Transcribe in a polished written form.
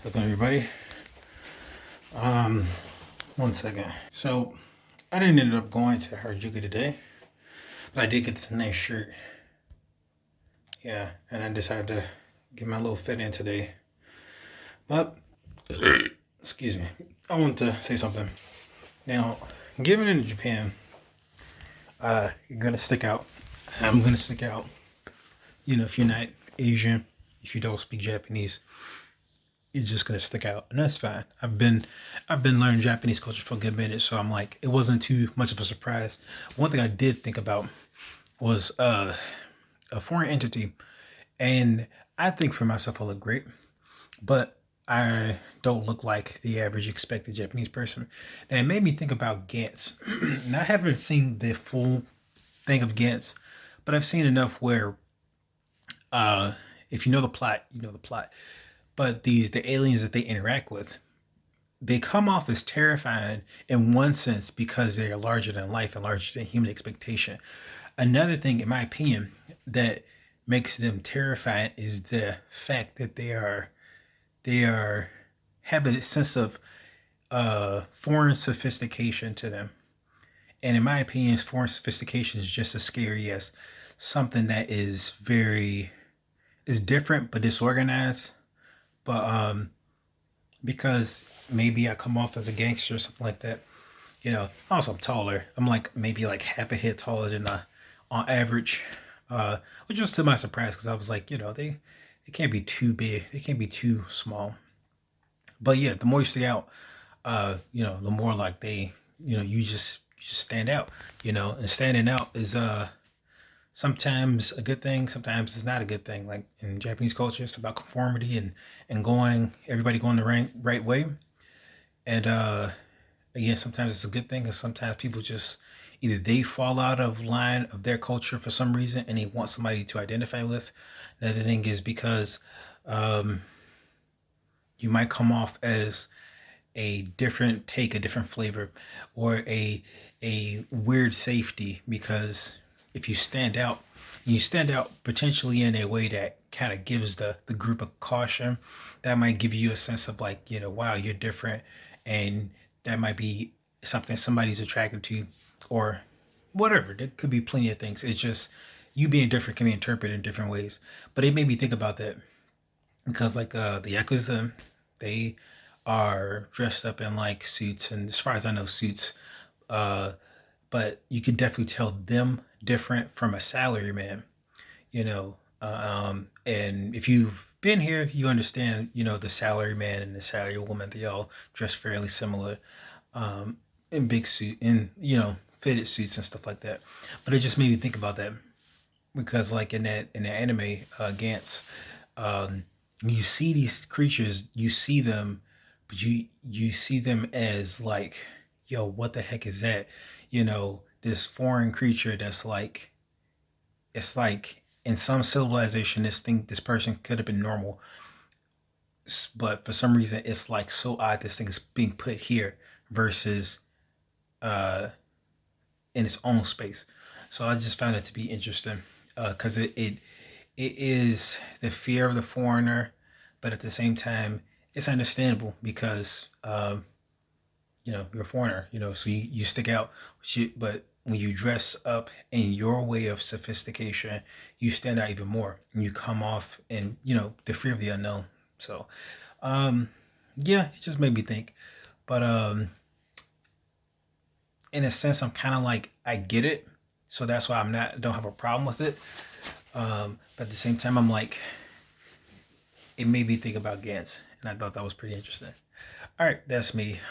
Welcome everybody. 1 second. So I didn't end up going to Harajuku today, but I did get this nice shirt. Yeah, and I decided to get my little fit in today. But excuse me, I want to say something. Now, given in Japan, you're gonna stick out. I'm gonna stick out. You know, if you're not Asian, if you don't speak Japanese, you're just gonna stick out, and that's fine. I've been learning Japanese culture for a good minute, so I'm like, it wasn't too much of a surprise. One thing I did think about was a foreign entity, and I think for myself I look great, but I don't look like the average expected Japanese person, and it made me think about Gantz. And I haven't seen the full thing of Gantz, but I've seen enough where uh, if you know the plot, you know the plot. But the aliens that they interact with, they come off as terrifying in one sense because they are larger than life and larger than human expectation. Another thing, in my opinion, that makes them terrifying is the fact that they are have a sense of foreign sophistication to them. And in my opinion, foreign sophistication is just as scary as something that is different but disorganized. But because maybe I come off as a gangster or something like that. You know, also I'm taller. I'm like maybe like half a head taller than on average, which was to my surprise because I was like, they can't be too big. They can't be too small. But yeah, the more you stay out, the more like you just stand out. And standing out is sometimes a good thing, sometimes it's not a good thing. Like in Japanese culture, it's about conformity and everybody going the right way. And again, sometimes it's a good thing, and sometimes people just either they fall out of line of their culture for some reason, and they want somebody to identify with. Another thing is because um, you might come off as a different flavor, or a weird safety because if you stand out potentially in a way that kind of gives the group a caution. That might give you a sense of like, wow, you're different, and that might be something somebody's attracted to, or whatever. There could be plenty of things. It's just you being different can be interpreted in different ways. But it made me think about that because like the Yakuza, they are dressed up in like suits, and as far as I know, suits. Uh, but you can definitely tell them different from a salary man. And if you've been here, you understand. The salary man and the salary woman, they all dress fairly similar, in big suit, in fitted suits and stuff like that. But it just made me think about that because like in the anime Gantz, um, you see these creatures, you see them, but you see them as like, yo, what the heck is that? This foreign creature that's like, it's like in some civilization, this person could have been normal, but for some reason, it's like so odd. This thing is being put here versus uh, in its own space. So I just found it to be interesting because it is the fear of the foreigner, but at the same time, it's understandable because you're a foreigner, so you stick out. But when you dress up in your way of sophistication, you stand out even more, and you come off and the fear of the unknown. So, um, yeah, it just made me think. But in a sense, I'm kind of like I get it, so that's why don't have a problem with it. But at the same time, I'm like, it made me think about Gantz, and I thought that was pretty interesting. All right, that's me.